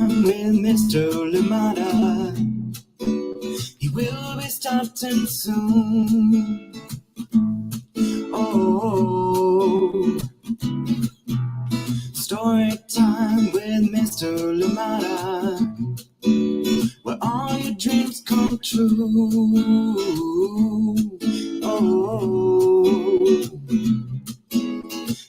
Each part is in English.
time with Mr. Lamada. He will be starting soon. Oh, story time with Mr. Lamada, where all your dreams come true. Oh,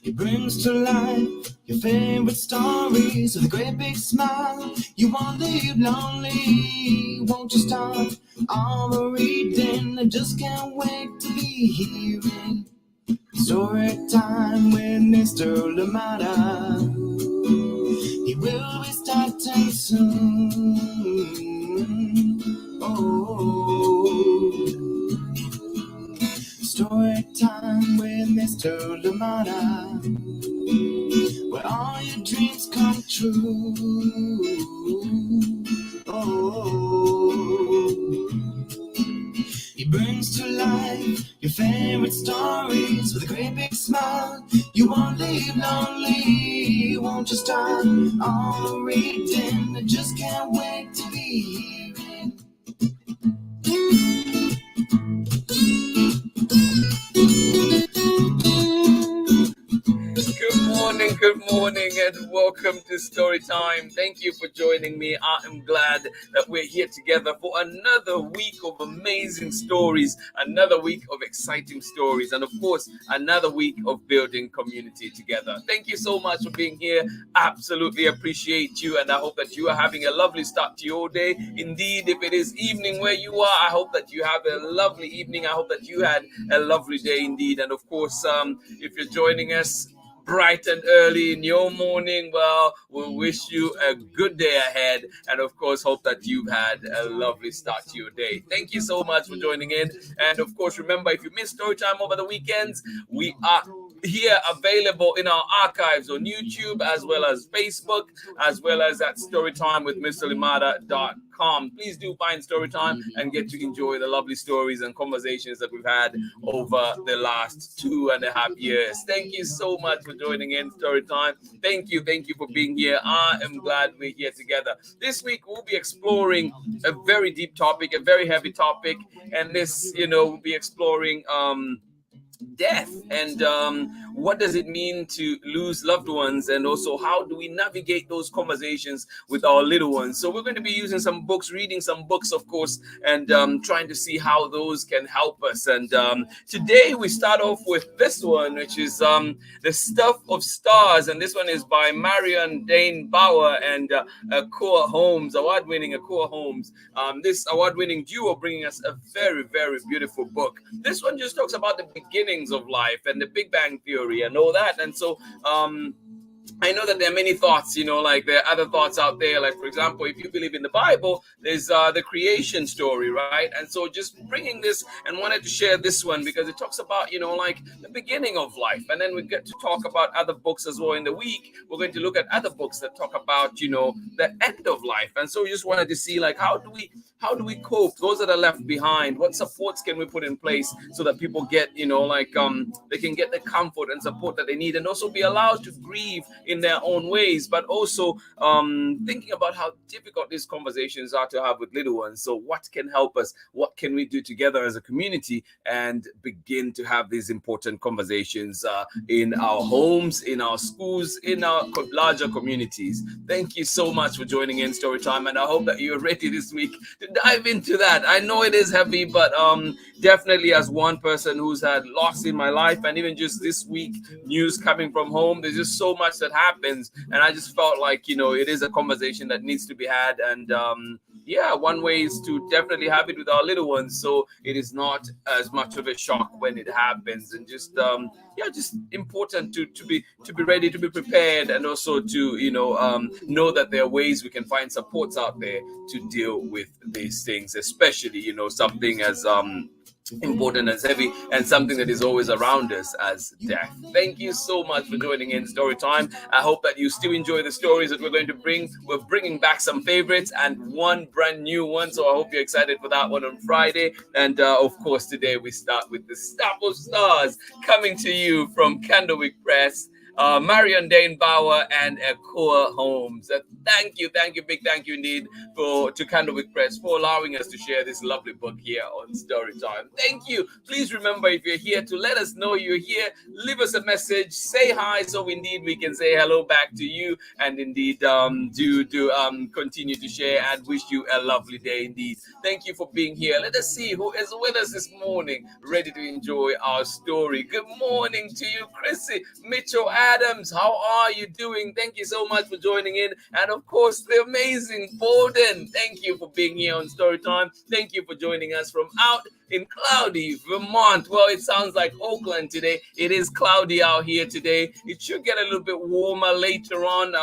he brings to life your favorite stories with a great big smile. You won't leave lonely, won't you start all the reading? I just can't wait to be hearing story time with Mr. Lamada. He will be starting soon. Oh, story time with Mr. Lamada, where all your dreams come true. Oh, he brings to life your favorite stories with a great big smile. You won't leave lonely, won't you start all reading? I just can't wait to be hearing. Good morning, and welcome to Story Time. Thank you for joining me. I am glad that we're here together for another week of amazing stories, another week of exciting stories, and of course, another week of building community together. Thank you so much for being here. Absolutely appreciate you, and I hope that you are having a lovely start to your day. Indeed, if it is evening where you are, I hope that you have a lovely evening. I hope that you had a lovely day indeed. And of course, if you're joining us bright and early in your morning, well, we wish you a good day ahead, and of course hope that you've had a lovely start to your day. Thank you so much for joining in, and of course remember, if you missed Storytime over the weekends, we are here available in our archives on YouTube, as well as Facebook, as well as at storytimewithmrlimada.com. Please do find Storytime and get to enjoy the lovely stories and conversations that we've had over the last 2.5 years. Thank you so much for joining in Storytime. Thank you for being here. I am glad we're here together. This week we'll be exploring a very deep topic, a very heavy topic, and this, we'll be exploring death and what does it mean to lose loved ones, and also how do we navigate those conversations with our little ones. So we're going to be using some books, reading some books, of course, and trying to see how those can help us. And today we start off with this one, which is The Stuff of Stars, and this one is by MARION, DANE, BAUER, and EKUA Holmes, award-winning EKUA Holmes. This award-winning duo bringing us a very, very beautiful book. This one just talks about the beginnings of life and the Big Bang Theory and all that. And so I know that there are many thoughts, like there are other thoughts out there. Like, for example, if you believe in the Bible, there's the creation story, right? And so just bringing this and wanted to share this one because it talks about, like the beginning of life. And then we get to talk about other books as well in the week. We're going to look at other books that talk about, the end of life. And so we just wanted to see, like, how do we cope? Those that are left behind, what supports can we put in place so that people get, they can get the comfort and support that they need, and also be allowed to grieve in their own ways, but also thinking about how difficult these conversations are to have with little ones. So what can help us? What can we do together as a community and begin to have these important conversations in our homes, in our schools, in our larger communities? Thank you so much for joining in Storytime, and I hope that you're ready this week to dive into that. I know it is heavy, but definitely as one person who's had loss in my life, and even just this week, news coming from home, there's just so much that happens, and I just felt like, it is a conversation that needs to be had. And one way is to definitely have it with our little ones, so it is not as much of a shock when it happens, and just just important to be ready, to be prepared, and also to know that there are ways we can find supports out there to deal with these things, especially something as important as heavy and something that is always around us as death. Thank you so much for joining in Storytime. I hope that you still enjoy the stories that we're going to bring. We're bringing back some favorites and one brand new one, so I hope you're excited for that one on Friday. And of course, today we start with The Stuff of Stars, coming to you from Candlewick Press. Marion, Dane, BAUER, and EKUA Holmes. Thank you, big thank you indeed to Candlewick Press for allowing us to share this lovely book here on Storytime. Thank you. Please remember, if you're here, to let us know you're here. Leave us a message, say hi, so indeed we can say hello back to you, and indeed continue to share and wish you a lovely day indeed. Thank you for being here. Let us see who is with us this morning, ready to enjoy our story. Good morning to you, Chrissy Mitchell Adams. How are you doing? Thank you so much for joining in. And of course, the amazing Borden. Thank you for being here on Storytime. Thank you for joining us from out in cloudy Vermont. Well, it sounds like Oakland today. It is cloudy out here today. It should get a little bit warmer later on.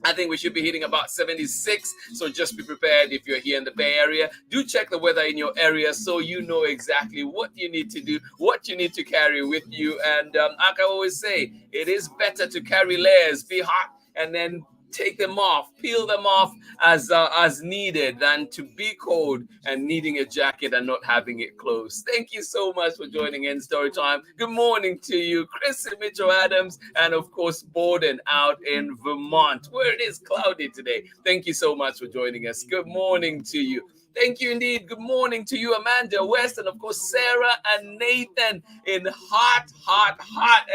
I think we should be hitting about 76. So just be prepared if you're here in the Bay Area. Do check the weather in your area so you know exactly what you need to do, what you need to carry with you. And like I always say, it is better to carry layers, be hot, and then take them off, peel them off as needed, than to be cold and needing a jacket and not having it close. Thank you so much for joining in Storytime. Good morning to you, Chris Mitchell Adams, and of course Borden out in Vermont, where it is cloudy today. Thank you so much for joining us. Good morning to you. Thank you indeed. Good morning to you, Amanda West, and of course Sarah and Nathan in hot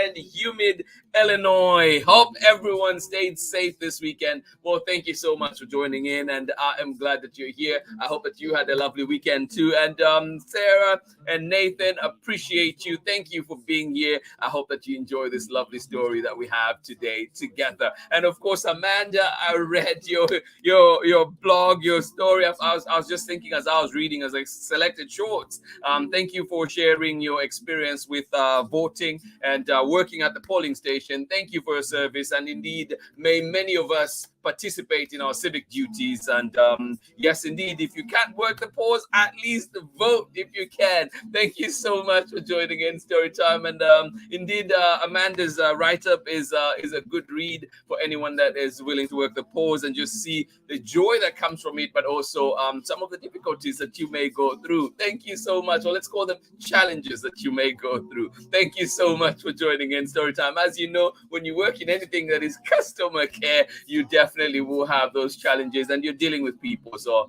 and humid Illinois. Hope everyone stayed safe this weekend. Well, thank you so much for joining in, and I am glad that you're here. I hope that you had a lovely weekend too. And Sarah and Nathan, appreciate you. Thank you for being here. I hope that you enjoy this lovely story that we have today together. And of course, Amanda, I read your blog, your story. I was just thinking as I was reading, as I selected shorts. Thank you for sharing your experience with voting and working at the polling station. Thank you for your service, and indeed, may many of us participate in our civic duties. And yes, indeed, if you can't work the polls, at least vote if you can. Thank you so much for joining in Storytime. And indeed, Amanda's write-up is a good read for anyone that is willing to work the polls and just see the joy that comes from it, but also some of the difficulties that you may go through. Thank you so much. Or let's call them challenges that you may go through. Thank you so much for joining in Storytime. As you know, when you work in anything that is customer care, you definitely will have those challenges, and you're dealing with people. So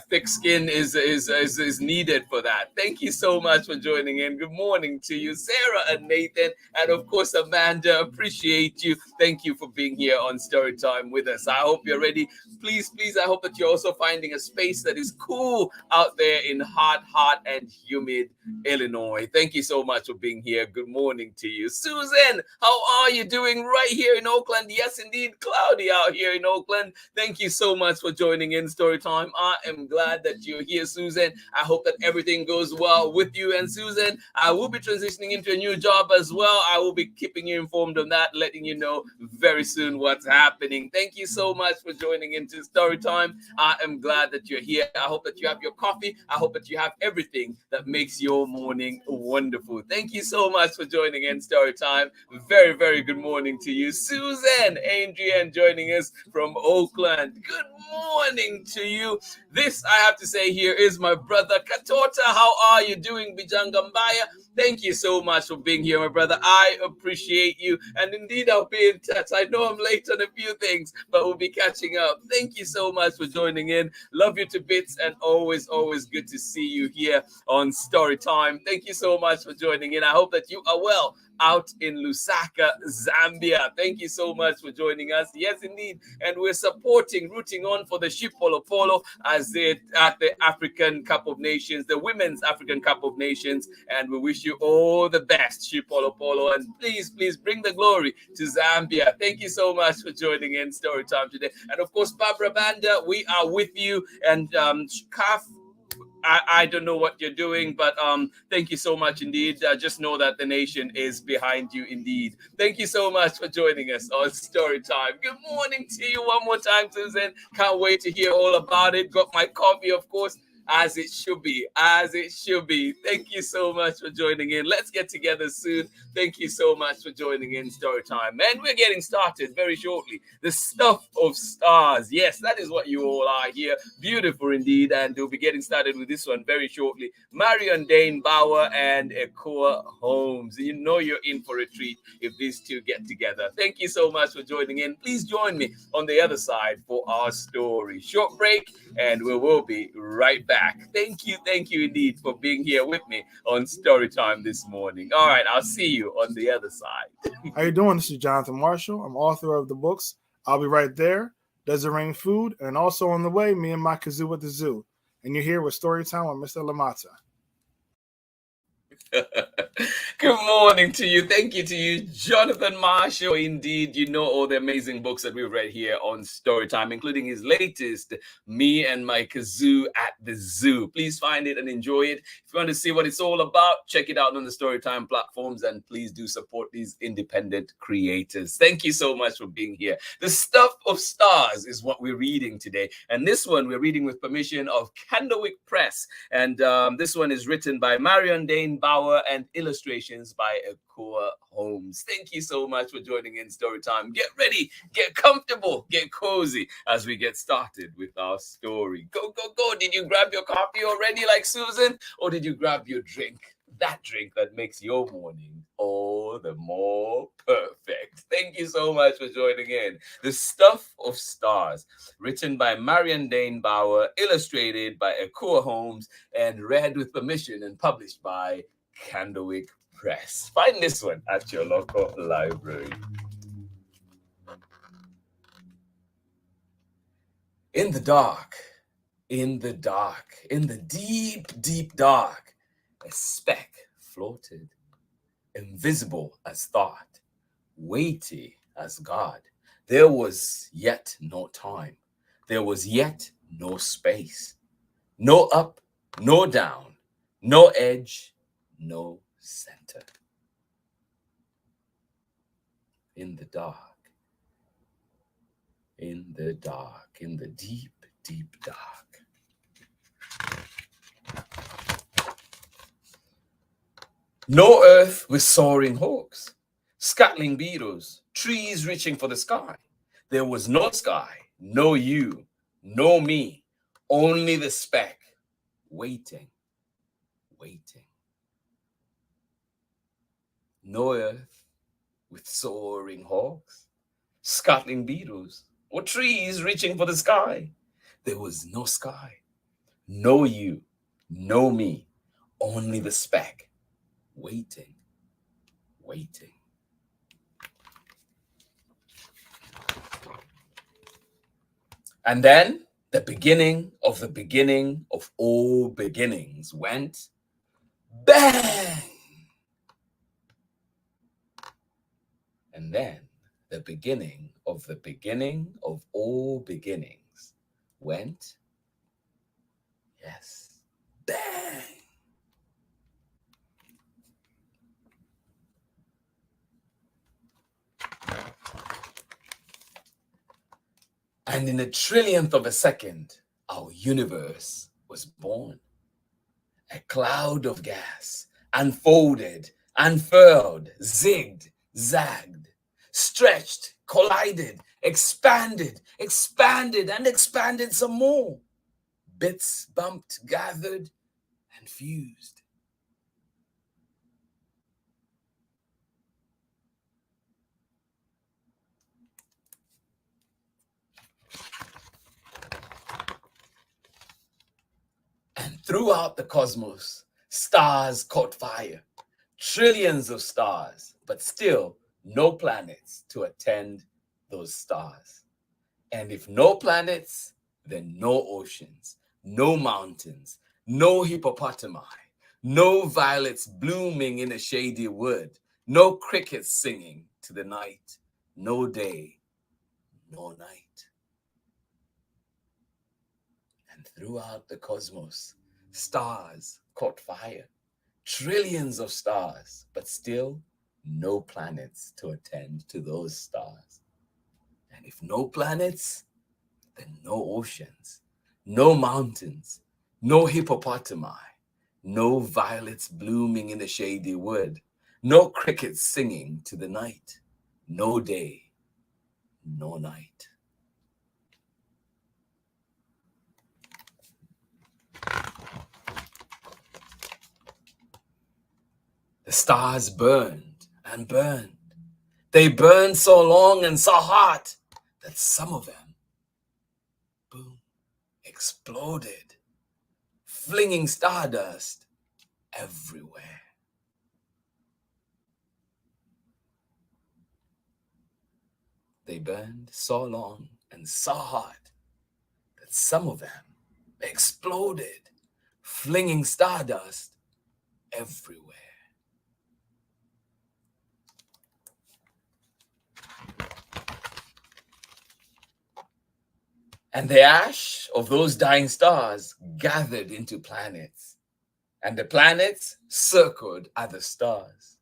thick skin is needed for that. Thank you so much for joining in. Good morning to you, Sarah and Nathan, and of course Amanda. Appreciate you. Thank you for being here on Storytime with us. I hope you're ready. Please, I hope that you're also finding a space that is cool out there in hot and humid Illinois. Thank you so much for being here. Good morning to you, Susan. How are you doing right here in Oakland? Yes, indeed, cloudy out here in Oakland. Thank you so much for joining in Storytime. I am glad that you're here, Susan. I hope that everything goes well with you. And Susan, I will be transitioning into a new job as well. I will be keeping you informed on that, letting you know very soon what's happening. Thank you so much for joining into Storytime. I am glad that you're here. I hope that you have your coffee. I hope that you have everything that makes your morning wonderful. Thank you so much for joining in Storytime. Very, very good morning to you, Susan. Adrian joining us from Oakland. Good morning to you. This, I have to say here, is my brother Katota. How are you doing, Bijangambaya? Thank you so much for being here, my brother. I appreciate you. And indeed, I'll be in touch. I know I'm late on a few things, but we'll be catching up. Thank you so much for joining in. Love you to bits, and always good to see you here on Storytime. Thank you so much for joining in. I hope that you are well out in Lusaka, Zambia. Thank you so much for joining us. Yes, indeed. And we're rooting on for the Shipolo Polo as at the African Cup of Nations, the Women's African Cup of Nations. And we wish you all the best, Shipolo Polo. And please bring the glory to Zambia. Thank you so much for joining in Storytime today. And of course, Barbara Banda, we are with you. And Kaf, I don't know what you're doing, but thank you so much indeed. Just know that the nation is behind you indeed. Thank you so much for joining us on Storytime. Good morning to you one more time, Susan. Can't wait to hear all about it. Got my coffee, of course. as it should be, as it should be. Thank you so much for joining in. Let's get together soon. Thank you so much for joining in Storytime. And we're getting started very shortly. The stuff of stars. Yes, that is what you all are here. Beautiful indeed. And we'll be getting started with this one very shortly. MARION, DANE, BAUER, and EKUA HOLMES. You know you're in for a treat if these two get together. Thank you so much for joining in. Please join me on the other side for our story. Short break, and we will be right back. Thank you indeed for being here with me on Storytime this morning. All right, I'll see you on the other side. How you doing? This is Jonathan Marshall. I'm author of the books I'll Be Right There, Does It Rain Food, and also on the way, Me and My Kazoo at the Zoo. And you're here with Storytime with Mr. Lamata. Good morning to you. Thank you to you, Jonathan Marshall. Indeed, you know all the amazing books that we've read here on Storytime, including his latest, Me and My Kazoo at the Zoo. Please find it and enjoy it. If you want to see what it's all about, check it out on the Storytime platforms, and please do support these independent creators. Thank you so much for being here. The Stuff of Stars is what we're reading today, and this one we're reading with permission of Candlewick Press, and this one is written by MARION, DANE, BAUER, and illustrations by EKUA HOLMES. Thank you so much for joining in Storytime. Get ready, get comfortable, get cozy as we get started with our story. Go, go, go. Did you grab your coffee already like Susan? Or did you grab your drink? That drink that makes your morning all the more perfect. Thank you so much for joining in. The Stuff of Stars, written by MARION, DANE, BAUER, illustrated by EKUA HOLMES, and read with permission and published by Candlewick Press. Find this one at your local library. In the dark, in the dark, in the deep, deep dark, a speck floated, invisible as thought, weighty as God. There was yet no time. There was yet no space. No up, no down, no edge, no center. In the dark, in the dark, in the deep, deep dark. No earth with soaring hawks, scuttling beetles, trees reaching for the sky. There was no sky, no you, no me, only the speck, waiting, waiting. No earth with soaring hawks, scuttling beetles, or trees reaching for the sky. There was no sky, no you, no me, only the speck, waiting, waiting. And then the beginning of all beginnings went bang. And then the beginning of all beginnings went, yes, bang. And in a trillionth of a second, our universe was born. A cloud of gas unfolded, unfurled, zigged, zagged, stretched, collided, expanded, and expanded some more. Bits bumped, gathered, and fused. And throughout the cosmos, stars caught fire. Trillions of stars, but still no planets to attend those stars. And if no planets, then no oceans, no mountains, no hippopotami, no violets blooming in a shady wood, no crickets singing to the night, no day, no night. And throughout the cosmos, stars caught fire. Trillions of stars, but still no planets to attend to those stars. And if no planets, then no oceans, no mountains, No hippopotami, no violets blooming in the shady wood, no crickets singing to the night, no day, no night. The stars burned and burned. They burned so long and so hot that some of them, boom, exploded, flinging stardust everywhere. They burned so long and so hot that some of them exploded, flinging stardust everywhere. And the ash of those dying stars gathered into planets, and the planets circled other stars.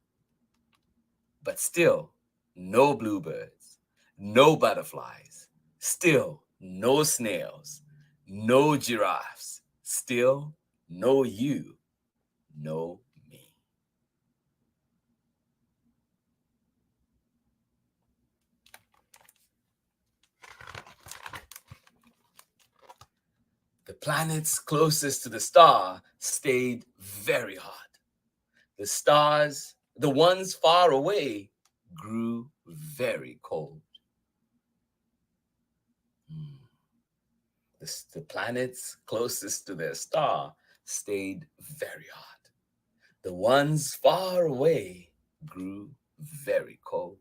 But still, no bluebirds, no butterflies, still no snails, no giraffes, still no you, no me. The planets closest to the star stayed very hot. The stars, the ones far away, grew very cold. The planets closest to their star stayed very hot. The ones far away grew very cold.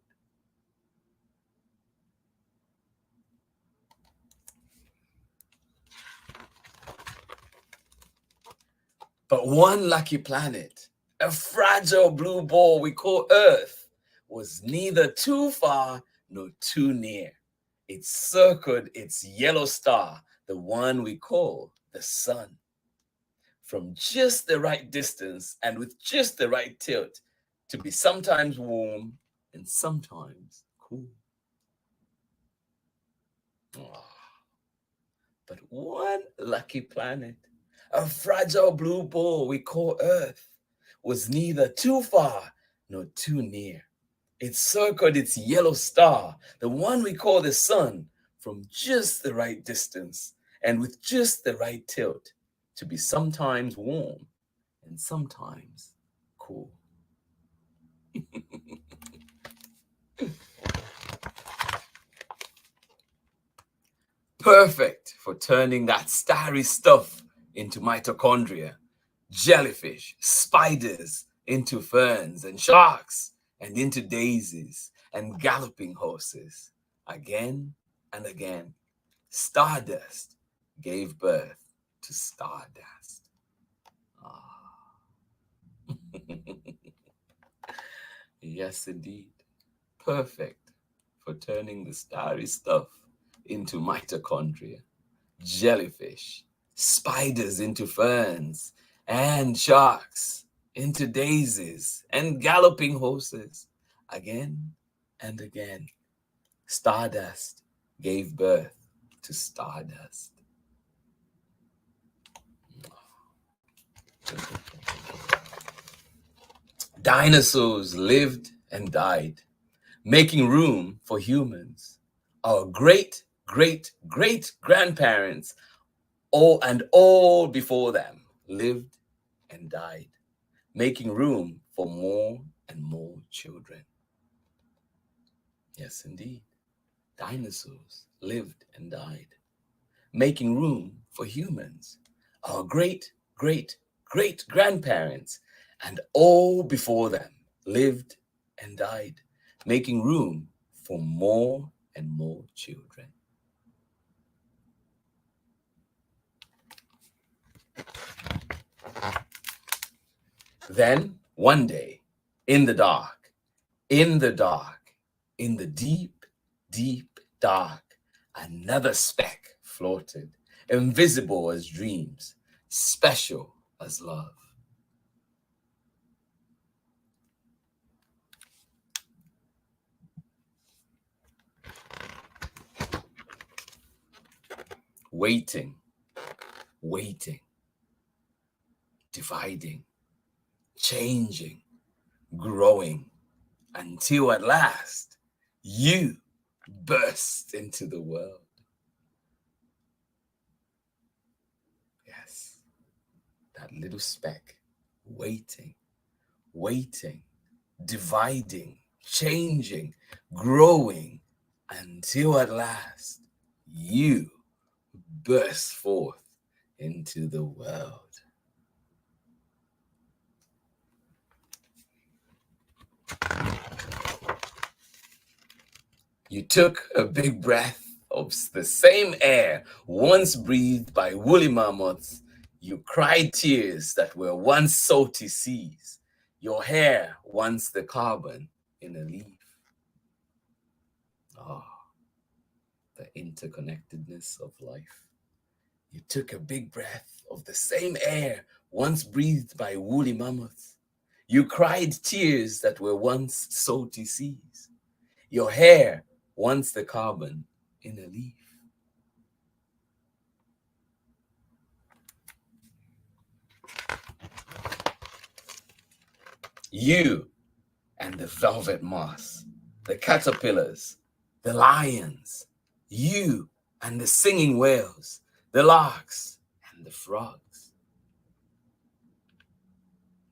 But one lucky planet, a fragile blue ball we call Earth, was neither too far nor too near. It circled its yellow star, the one we call the sun, from just the right distance and with just the right tilt to be sometimes warm and sometimes cool. But one lucky planet, a fragile blue ball we call Earth, was neither too far nor too near. It circled its yellow star, the one we call the sun, from just the right distance and with just the right tilt to be sometimes warm and sometimes cool. Perfect for turning that starry stuff into mitochondria, jellyfish, spiders into ferns, and sharks, and into daisies and galloping horses. Again and again, stardust gave birth to stardust. Yes, indeed. Perfect for turning the starry stuff into mitochondria, jellyfish, spiders into ferns, and sharks into daisies and galloping horses. Again and again, stardust gave birth to stardust. Dinosaurs lived and died, making room for humans. Our great, great, great grandparents, all before them, lived and died, making room for more and more children. Yes, indeed. Dinosaurs lived and died, making room for humans. Our great, great, great grandparents and all before them lived and died, making room for more and more children. Then, one day, in the dark, in the dark, in the deep, deep dark, another speck floated, invisible as dreams, special as love. Waiting, waiting, dividing, changing, growing, until at last you burst into the world. Yes, that little speck, waiting, dividing, changing, growing, until at last you burst forth into the world. You took a big breath of the same air once breathed by woolly mammoths. You cried tears that were once salty seas. Your hair once the carbon in a leaf. Ah, the interconnectedness of life. You took a big breath of the same air once breathed by woolly mammoths. You cried tears that were once salty seas. Your hair once the carbon in a leaf. You and the velvet moss, the caterpillars, the lions, you and the singing whales, the larks and the frogs.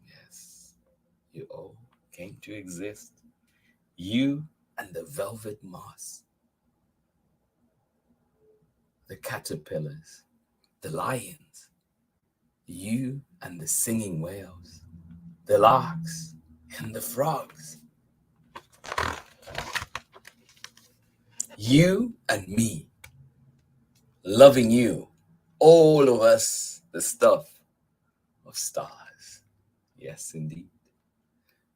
Yes, you all came to exist. You and the velvet moss, the caterpillars, the lions, you and the singing whales, the larks and the frogs. You and me, loving you, all of us, the stuff of stars. Yes, indeed.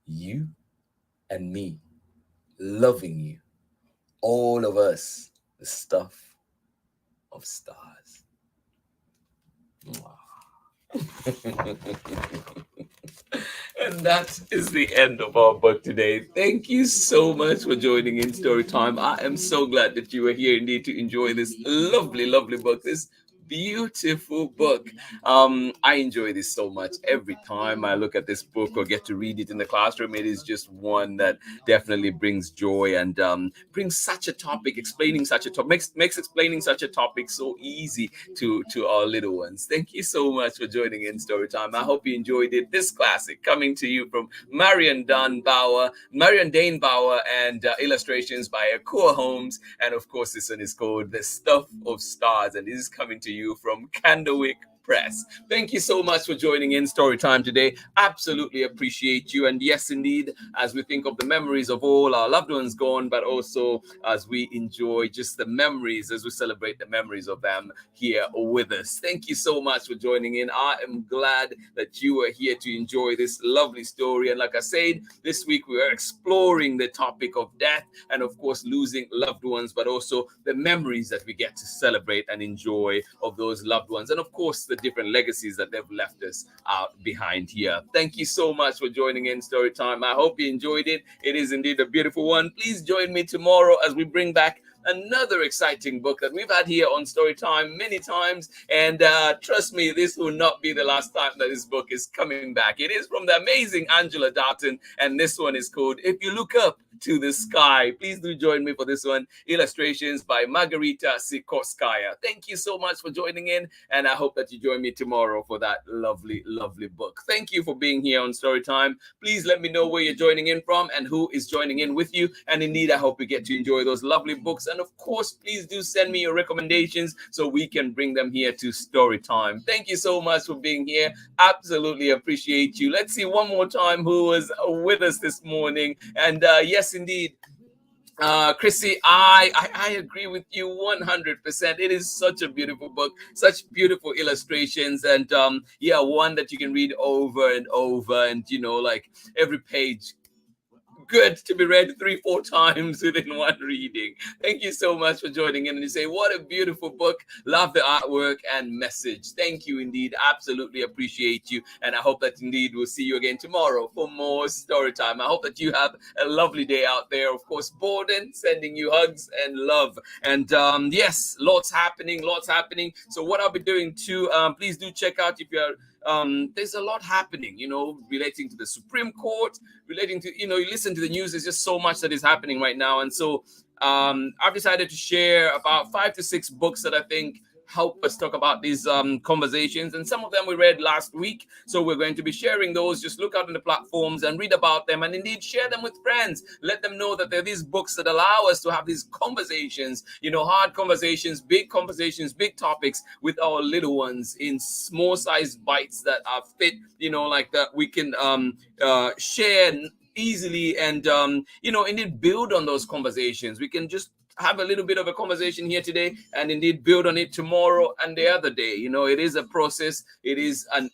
You and me, loving you, all of us, the stuff of stars. Wow. And that is the end of our book today. Thank you so much for joining in Storytime. I am so glad that you were here indeed to enjoy this lovely, lovely book, this beautiful book. I enjoy this so much. Every time I look at this book or get to read it in the classroom, it is just one that definitely brings joy and brings such a topic, explaining such a topic, makes explaining such a topic so easy to our little ones. Thank you so much for joining in Storytime. I hope you enjoyed it. This classic coming to you from MARION Dane Bauer, and illustrations by EKUA HOLMES. And of course, this one is called The Stuff of Stars, and this is coming to you from CANDLEWICK Press. Thank you so much for joining in Storytime today. Absolutely appreciate you. And yes, indeed, as we think of the memories of all our loved ones gone, but also as we enjoy just the memories, as we celebrate the memories of them here with us. Thank you so much for joining in. I am glad that you are here to enjoy this lovely story. And like I said, this week we are exploring the topic of death and of course losing loved ones, but also the memories that we get to celebrate and enjoy of those loved ones. And of course, the different legacies that they've left us out behind here. Thank you so much for joining in Storytime. I hope you enjoyed it. It is indeed a beautiful one. Please join me tomorrow as we bring back another exciting book that we've had here on Storytime many times. And trust me, this will not be the last time that this book is coming back. It is from the amazing Angela Darton, and this one is called If You Look Up to the Sky. Please do join me for this one. Illustrations by Margarita Sikorskaya. Thank you so much for joining in, and I hope that you join me tomorrow for that lovely, lovely book. Thank you for being here on Storytime. Please let me know where you're joining in from and who is joining in with you. And indeed, I hope you get to enjoy those lovely books. And of course, please do send me your recommendations so we can bring them here to Storytime. Thank you so much for being here. Absolutely appreciate you. Let's see one more time who was with us this morning. And yes, indeed. Chrissy, I agree with you 100%. It is such a beautiful book, such beautiful illustrations, and yeah, one that you can read over and over, and you know, like every page good to be read 3-4 times within one reading. Thank you so much for joining in. And you say, what a beautiful book. Love the artwork and message. Thank you indeed. Absolutely appreciate you. And I hope that indeed we'll see you again tomorrow for more story time. I hope that you have a lovely day out there. Of course, Borden, sending you hugs and love. And yes, lots happening. So what I'll be doing too, please do check out if you're there's a lot happening, relating to the Supreme Court, relating to, you listen to the news, there's just so much that is happening right now. And so I've decided to share about 5 to 6 books that I think help us talk about these conversations, and some of them we read last week, so we're going to be sharing those. Just look out on the platforms and read about them, and indeed share them with friends. Let them know that there are these books that allow us to have these conversations, hard conversations, big topics with our little ones in small sized bites that are fit, like that we can share easily, and indeed build on those conversations. We can just have a little bit of a conversation here today and indeed build on it tomorrow and the other day. It is a process. It is an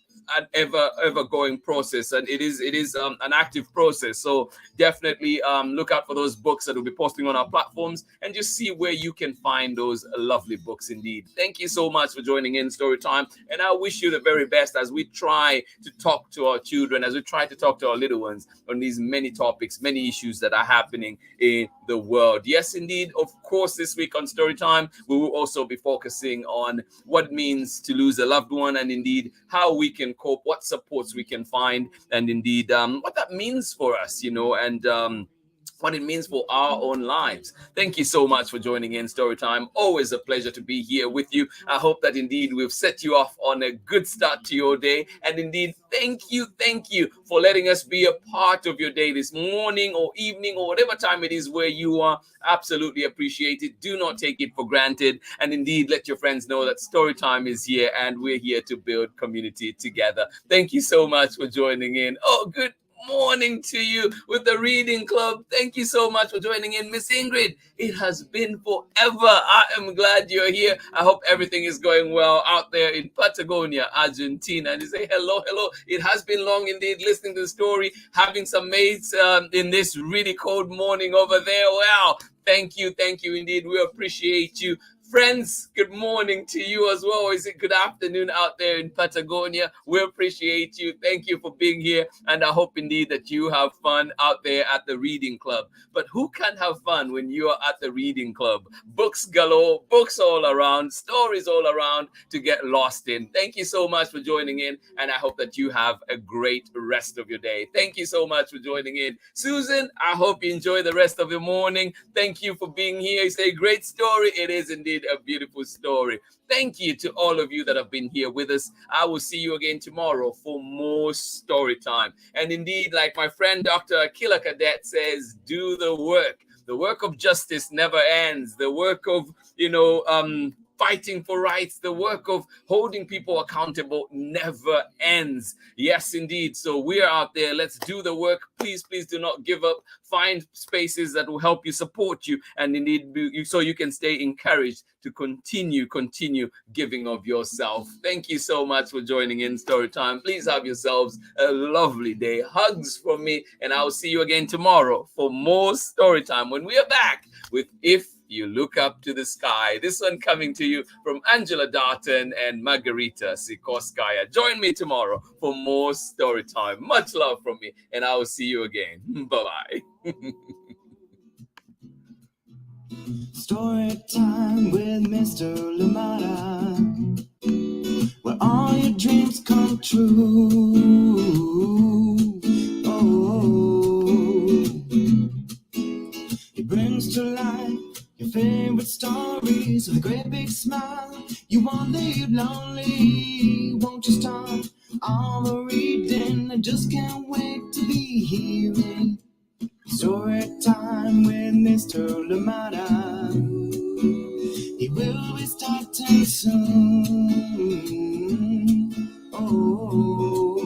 ever going process, and it is an active process. So definitely look out for those books that we'll be posting on our platforms, and just see where you can find those lovely books. Indeed, thank you so much for joining in Storytime, and I wish you the very best as we try to talk to our children, as we try to talk to our little ones on these many topics, many issues that are happening in the world. Yes, indeed. Of course, this week on Storytime, we will also be focusing on what it means to lose a loved one, and indeed how we can cope, what supports we can find, and indeed what that means for us, and what it means for our own lives. Thank you so much for joining in Storytime. Always a pleasure to be here with you. I hope that indeed we've set you off on a good start to your day. And indeed, thank you for letting us be a part of your day this morning or evening or whatever time it is where you are. Absolutely appreciate it. Do not take it for granted. And indeed, let your friends know that Storytime is here and we're here to build community together. Thank you so much for joining in. Oh, good morning to you with the reading club. Thank you so much for joining in, Miss Ingrid. It has been forever. I am glad you're here. I hope everything is going well out there in Patagonia, Argentina. And you say hello. It has been long indeed listening to the story, having some mates in this really cold morning over there. Wow. Thank you indeed. We appreciate you. Friends, good morning to you as well. Is it good afternoon out there in Patagonia? We appreciate you. Thank you for being here. And I hope indeed that you have fun out there at the reading club. But who can't have fun when you are at the reading club? Books galore, books all around, stories all around to get lost in. Thank you so much for joining in. And I hope that you have a great rest of your day. Thank you so much for joining in. Susan, I hope you enjoy the rest of your morning. Thank you for being here. You say, great story. It is indeed a beautiful story. Thank you to all of you that have been here with us. I will see you again tomorrow for more story time. And indeed, like my friend Dr. Akila Cadet says, do the work. The work of justice never ends. The work of, fighting for rights, the work of holding people accountable never ends. Yes, indeed. So we are out there. Let's do the work. Please do not give up. Find spaces that will help you, support you, and indeed so you can stay encouraged to continue giving of yourself. Thank you so much for joining in Storytime. Please have yourselves a lovely day. Hugs from me, and I'll see you again tomorrow for more Storytime when we are back with If You Look Up to the Sky. This one coming to you from Angela Darton and Margarita Sikoskaya. Join me tomorrow for more story time. Much love from me, and I will see you again. Bye-bye. Story time with Mr. Lumada, where all your dreams come true. Oh, he brings to life your favorite stories with a great big smile. You won't leave lonely. Won't you start all the reading? I just can't wait to be hearing story time with Mr. Lumada. He will be starting soon. Oh,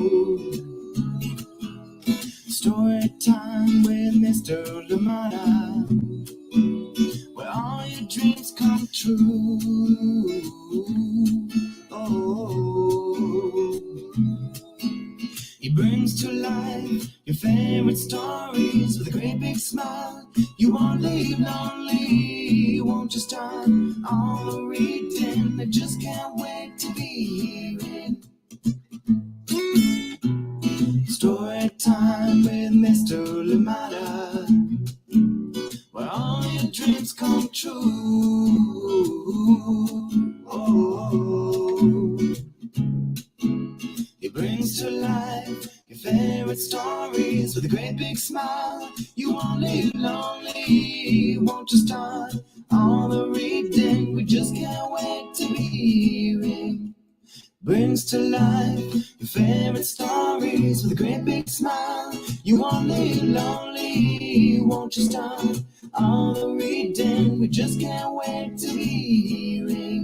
story time with Mr. Lumada, where all your dreams come true. Oh, he brings to life your favorite stories with a great big smile. You won't leave lonely. Won't you start all the reading? I just can't wait to be hearing story time with Mr. Lumada, where all your dreams come true. Oh, he smile. You won't leave lonely. Won't you start all the reading? We just can't wait to be hearing. Brings to life your favorite stories with a great big smile. You won't leave lonely. Won't you start all the reading? We just can't wait to be